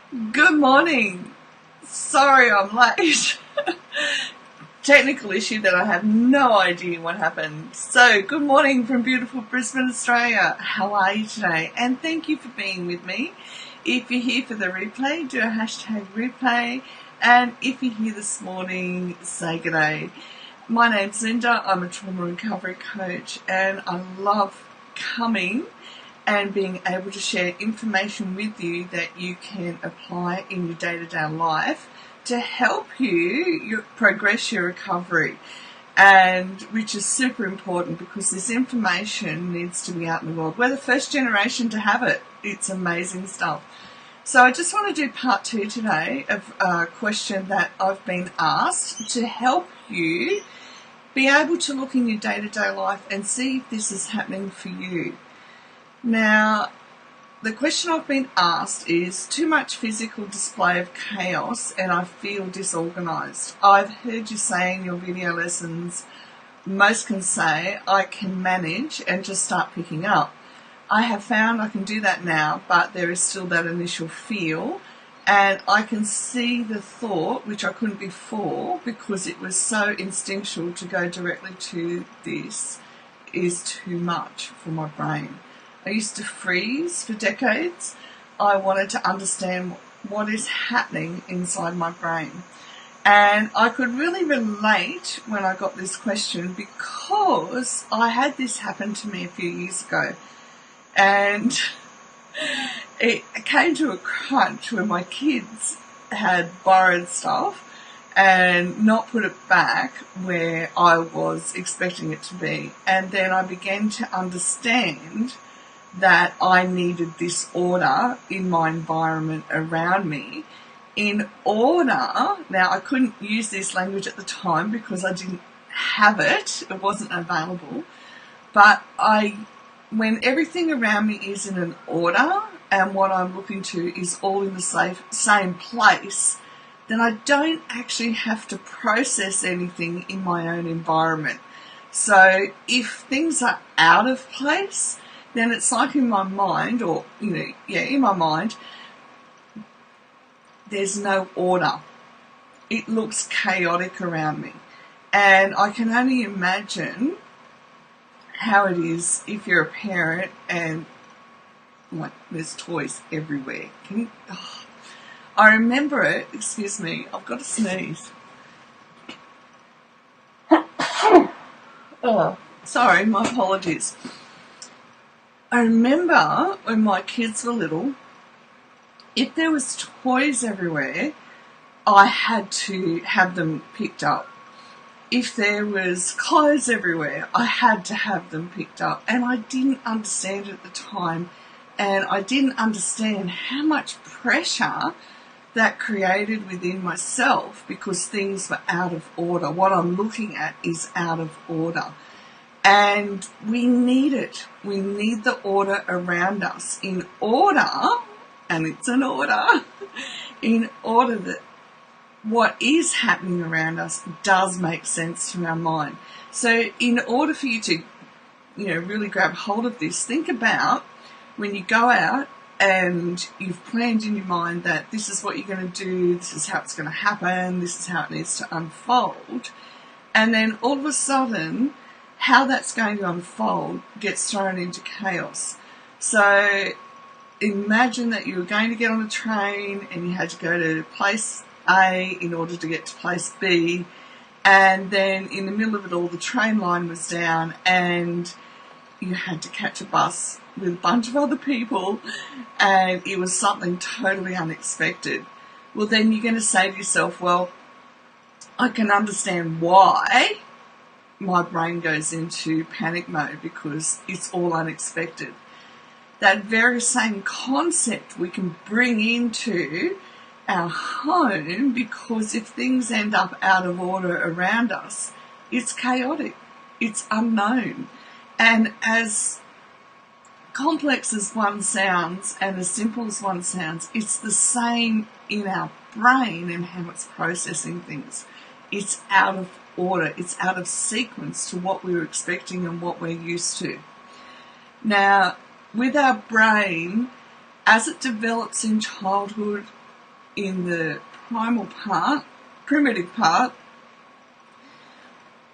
Good morning. Sorry I'm late. Technical issue that I have no idea what happened. So, good morning from beautiful Brisbane, Australia. How are you today? And thank you for being with me. If you're here for the replay, do a hashtag replay. And if you're here this morning, say g'day. My name's Linda. I'm a trauma recovery coach, and I love coming and being able to share information with you that you can apply in your day-to-day life to help you progress your recovery, and which is super important because this information needs to be out in the world. We're the first generation to have it. It's amazing stuff. So I just want to do part 2 today of a question that I've been asked to help you be able to look in your day-to-day life and see if this is happening for you. Now, the question I've been asked is too much physical display of chaos and I feel disorganized. I've heard you say in your video lessons, most can say, I can manage and just start picking up. I have found I can do that now, but there is still that initial feel, and I can see the thought, which I couldn't before because it was so instinctual to go directly to this, is too much for my brain. I used to freeze for decades. I wanted to understand what is happening inside my brain. And I could really relate when I got this question because I had this happen to me a few years ago. And it came to a crunch where my kids had borrowed stuff and not put it back where I was expecting it to be. And then I began to understand that I needed this order in my environment around me in order. Now, I couldn't use this language at the time because I didn't have it. It wasn't available. But when everything around me is in an order and what I'm looking to is all in the same place, then I don't actually have to process anything in my own environment. So if things are out of place, then it's like in my mind, in my mind, there's no order. It looks chaotic around me. And I can only imagine how it is if you're a parent and there's toys everywhere. I remember it, excuse me, I've got to sneeze. Oh, sorry, my apologies. I remember when my kids were little, if there was toys everywhere, I had to have them picked up. If there was clothes everywhere, I had to have them picked up. And I didn't understand it at the time, and I didn't understand how much pressure that created within myself because things were out of order. What I'm looking at is out of order. And we need it. We need the order around us in order, and it's an order, in order that what is happening around us does make sense to our mind. So in order for you to, really grab hold of this, think about when you go out and you've planned in your mind that this is what you're going to do, this is how it's going to happen, this is how it needs to unfold, and then all of a sudden how that's going to unfold gets thrown into chaos. So imagine that you were going to get on a train and you had to go to place A in order to get to place B, and then in the middle of it all the train line was down and you had to catch a bus with a bunch of other people and it was something totally unexpected. Well, then you're going to say to yourself, well, I can understand why my brain goes into panic mode because it's all unexpected. That very same concept we can bring into our home because if things end up out of order around us, it's chaotic, it's unknown. And as complex as one sounds and as simple as one sounds, it's the same in our brain and how it's processing things. It's out of order, it's out of sequence to what we were expecting and what we're used to. Now, with our brain, as it develops in childhood, in the primitive part,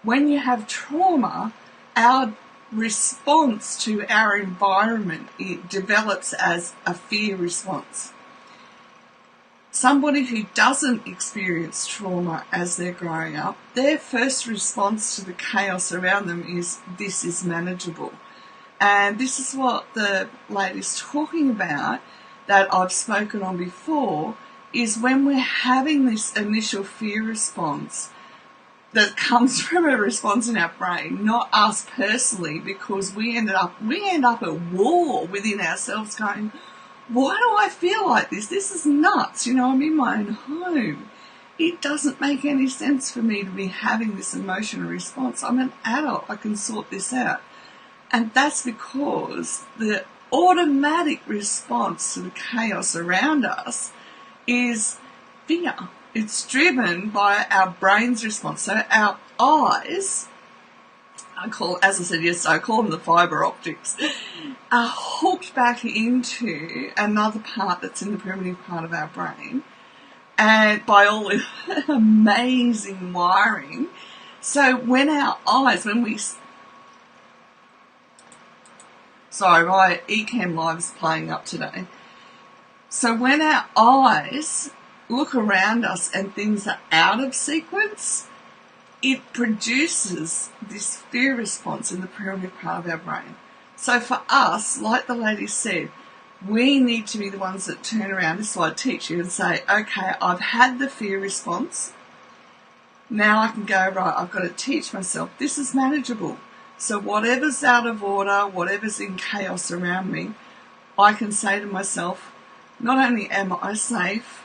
when you have trauma, our response to our environment, it develops as a fear response. Somebody who doesn't experience trauma as they're growing up, their first response to the chaos around them is, this is manageable. And this is what the lady's talking about that I've spoken on before, is when we're having this initial fear response that comes from a response in our brain, not us personally, because we end up at war within ourselves going, why do I feel like this? This is nuts. I'm in my own home. It doesn't make any sense for me to be having this emotional response. I'm an adult. I can sort this out. And that's because the automatic response to the chaos around us is fear. It's driven by our brain's response. So our eyes, as I said yesterday, I call them the fibre optics, are hooked back into another part that's in the primitive part of our brain, and by all the amazing wiring. So when our eyes, sorry, my Ecamm Live is playing up today. So when our eyes look around us and things are out of sequence, it produces this fear response in the primitive part of our brain. So for us, like the lady said, we need to be the ones that turn around. This is why I teach you and say, okay, I've had the fear response. Now I can go, right, I've got to teach myself this is manageable. So whatever's out of order, whatever's in chaos around me, I can say to myself, not only am I safe,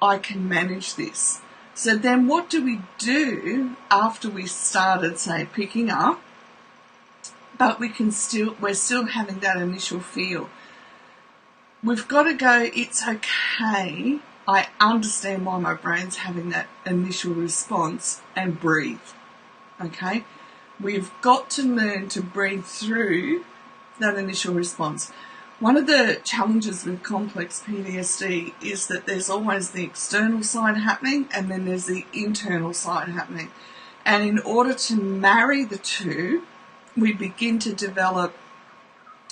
I can manage this. So then what do we do after we started, say, picking up, but we're still having that initial feel? We've got to go, it's okay, I understand why my brain's having that initial response, and breathe, okay? We've got to learn to breathe through that initial response. One of the challenges with complex PTSD is that there's always the external side happening and then there's the internal side happening. And in order to marry the two, we begin to develop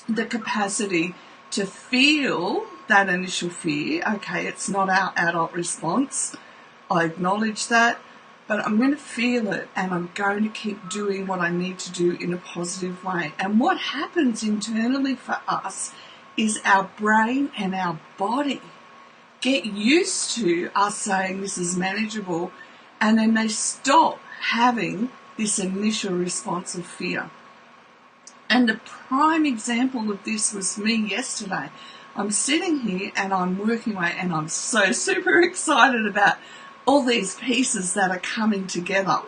the capacity to feel that initial fear. Okay, it's not our adult response. I acknowledge that, but I'm going to feel it and I'm going to keep doing what I need to do in a positive way. And what happens internally for us is our brain and our body get used to us saying this is manageable, and then they stop having this initial response of fear. And a prime example of this was me yesterday. I'm sitting here and I'm working away and I'm so super excited about all these pieces that are coming together.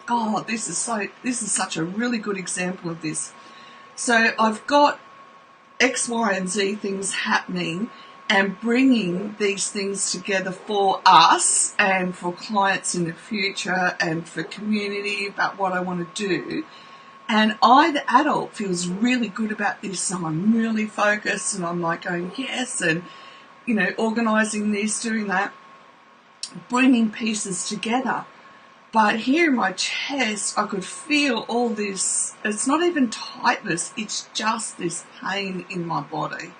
Oh, this is such a really good example of this. So I've got X, Y, and Z things happening and bringing these things together for us and for clients in the future and for community about what I want to do. And I, the adult, feels really good about this, so I'm really focused and I'm like going, yes, and, organising this, doing that, bringing pieces together. But here in my chest, I could feel all this, it's not even tightness, it's just this pain in my body.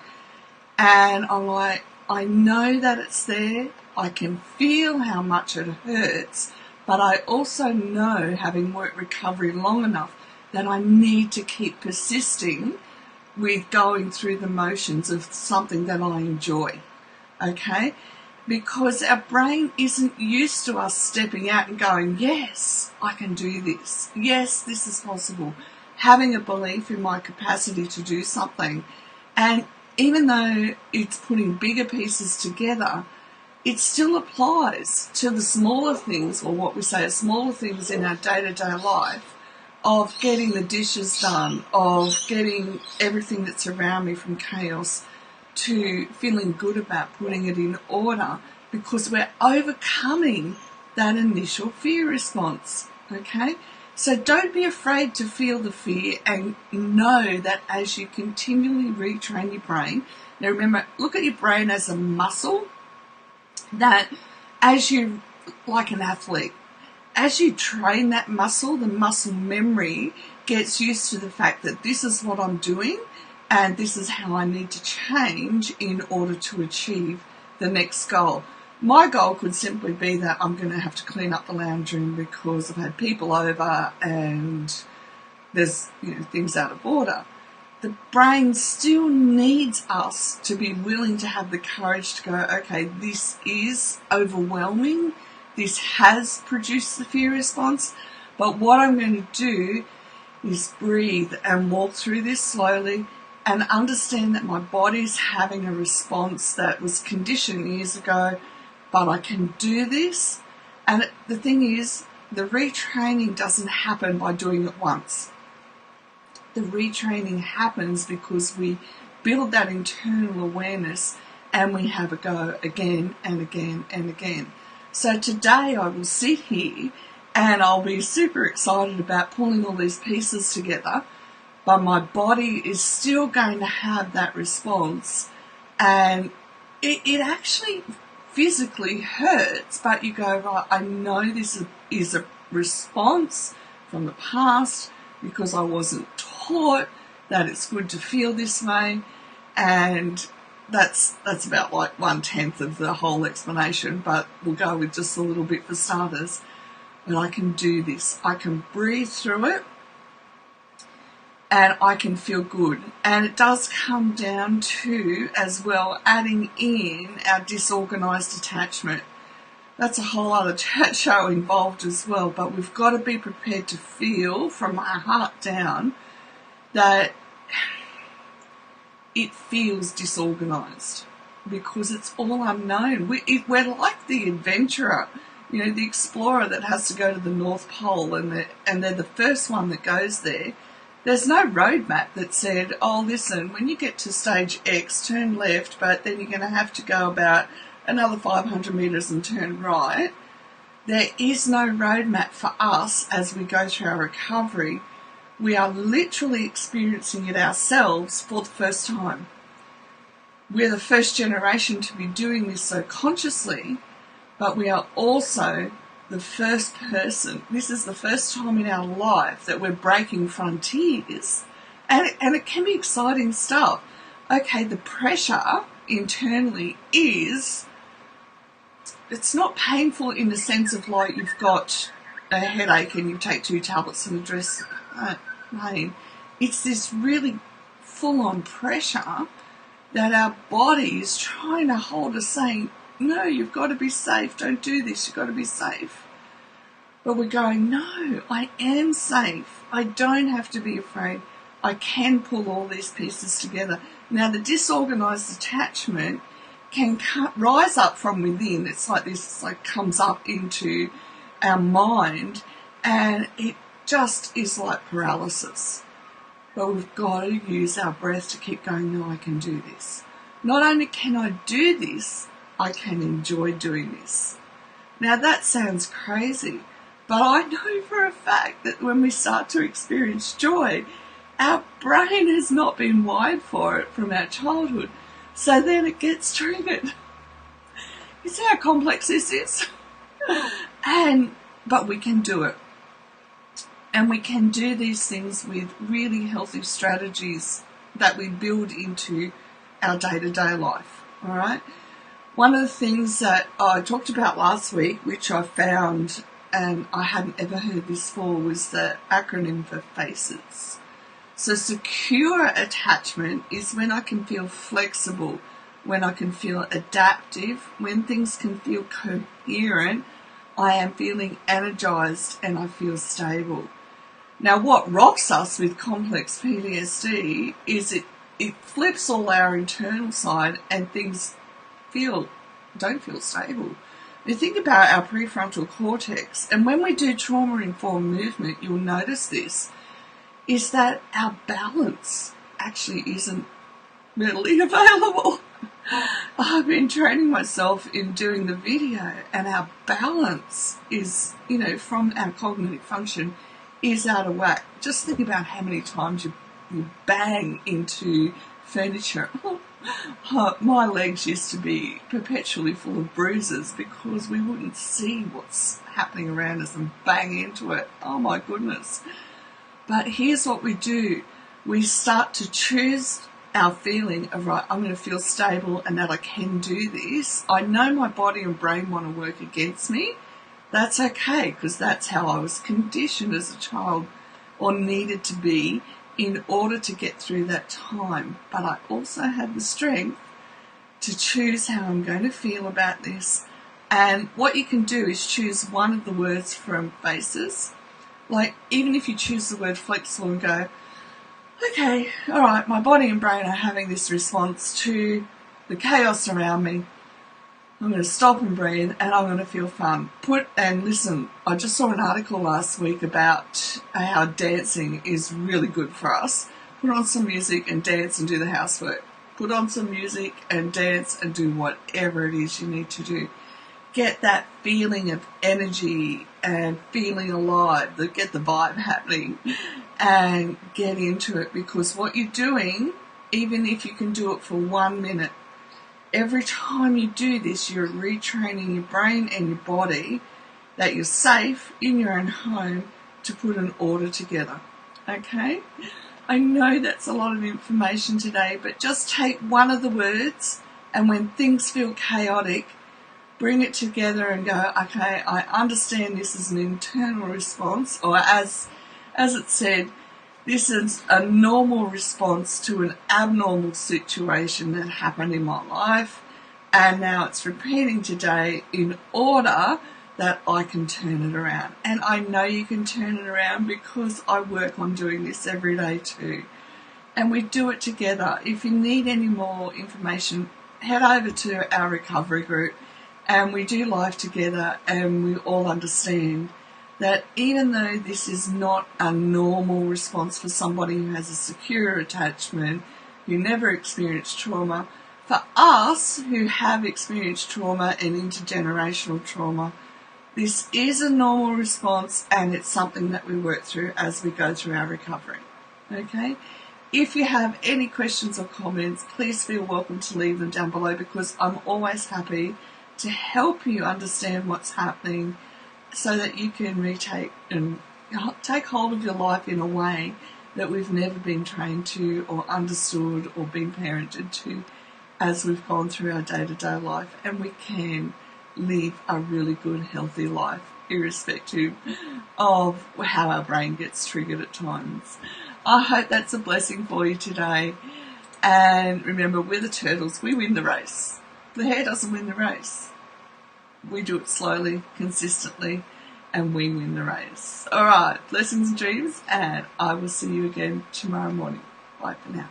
And I'm like, I know that it's there, I can feel how much it hurts, but I also know, having worked recovery long enough, that I need to keep persisting with going through the motions of something that I enjoy, okay? Because our brain isn't used to us stepping out and going, yes, I can do this. Yes, this is possible. Having a belief in my capacity to do something. And even though it's putting bigger pieces together, it still applies to the smaller things, or what we say are smaller things in our day-to-day life, of getting the dishes done, of getting everything that's around me from chaos to feeling good about putting it in order, because we're overcoming that initial fear response, okay? So don't be afraid to feel the fear, and know that as you continually retrain your brain, now remember, look at your brain as a muscle, that as you, like an athlete, as you train that muscle, the muscle memory gets used to the fact that this is what I'm doing and this is how I need to change in order to achieve the next goal. My goal could simply be that I'm going to have to clean up the lounge room because I've had people over and there's, things out of order. The brain still needs us to be willing to have the courage to go, okay, this is overwhelming. This has produced the fear response, but what I'm going to do is breathe and walk through this slowly and understand that my body's having a response that was conditioned years ago, but I can do this. And the thing is, the retraining doesn't happen by doing it once. The retraining happens because we build that internal awareness and we have a go again and again and again. So today I will sit here and I'll be super excited about pulling all these pieces together, but my body is still going to have that response, and it actually physically hurts, but you go, right, I know this is a response from the past because I wasn't taught that it's good to feel this way, and that's about like 1/10 of the whole explanation, but we'll go with just a little bit for starters. And I can do this. I can breathe through it and I can feel good. And it does come down to, as well, adding in our disorganized attachment. That's a whole other chat show involved as well, but we've got to be prepared to feel from our heart down that it feels disorganized because it's all unknown. We're like the adventurer, the explorer that has to go to the North Pole and they're the first one that goes there. There's no roadmap that said, oh, listen, when you get to stage X, turn left, but then you're going to have to go about another 500 metres and turn right. There is no roadmap for us as we go through our recovery. We are literally experiencing it ourselves for the first time. We're the first generation to be doing this so consciously, but we are also the first person. This is the first time in our life that we're breaking frontiers, and it can be exciting stuff. Okay, the pressure internally is, it's not painful in the sense of like you've got a headache and you take 2 tablets and address pain. It's this really full-on pressure that our body is trying to hold us, saying, no, you've got to be safe, don't do this, you've got to be safe. But we're going, no, I am safe, I don't have to be afraid, I can pull all these pieces together. Now, the disorganized attachment can rise up from within. It's like this, like comes up into our mind, and it just is like paralysis. But we've got to use our breath to keep going, no, I can do this. Not only can I do this, I can enjoy doing this. Now that sounds crazy, but I know for a fact that when we start to experience joy, our brain has not been wired for it from our childhood. So then it gets triggered. You see how complex this is? But we can do it. And we can do these things with really healthy strategies that we build into our day-to-day life, all right? One of the things that I talked about last week, which I found, and I hadn't ever heard this before, was the acronym for FACES. So secure attachment is when I can feel flexible, when I can feel adaptive, when things can feel coherent, I am feeling energized and I feel stable. Now, what rocks us with complex PTSD is it flips all our internal side and things don't feel stable. You think about our prefrontal cortex, and when we do trauma-informed movement, you'll notice this, is that our balance actually isn't readily available. I've been training myself in doing the video, and our balance is, from our cognitive function, is out of whack. Just think about how many times you bang into furniture. My legs used to be perpetually full of bruises because we wouldn't see what's happening around us and bang into it. Oh my goodness. But here's what we do. We start to choose our feeling of, right, I'm going to feel stable and that I can do this. I know my body and brain want to work against me. That's okay, because that's how I was conditioned as a child, or needed to be, in order to get through that time. But I also had the strength to choose how I'm going to feel about this. And what you can do is choose one of the words from faces. Like, even if you choose the word flexible and go, okay, all right, my body and brain are having this response to the chaos around me. I'm going to stop and breathe, and I'm going to feel fun. And listen, I just saw an article last week about how dancing is really good for us. Put on some music and dance and do the housework. Put on some music and dance and do whatever it is you need to do. Get that feeling of energy and feeling alive, get the vibe happening, and get into it, because what you're doing, even if you can do it for 1 minute, every time you do this, you're retraining your brain and your body that you're safe in your own home to put an order together. Okay? I know that's a lot of information today, but just take one of the words, and when things feel chaotic, bring it together and go, okay, I understand this is an internal response, or as it said, this is a normal response to an abnormal situation that happened in my life, and now it's repeating today in order that I can turn it around. And I know you can turn it around because I work on doing this every day too. And we do it together. If you need any more information, head over to our recovery group, and we do life together, and we all understand that even though this is not a normal response for somebody who has a secure attachment, who never experienced trauma, for us who have experienced trauma and intergenerational trauma, this is a normal response, and it's something that we work through as we go through our recovery. Okay? If you have any questions or comments, please feel welcome to leave them down below, because I'm always happy to help you understand what's happening, so that you can retake and take hold of your life in a way that we've never been trained to or understood or been parented to as we've gone through our day-to-day life, and we can live a really good, healthy life irrespective of how our brain gets triggered at times. I hope that's a blessing for you today, and remember, we're the turtles, we win the race. The hare doesn't win the race. We do it slowly, consistently, and we win the race. All right, blessings and dreams, and I will see you again tomorrow morning. Bye for now.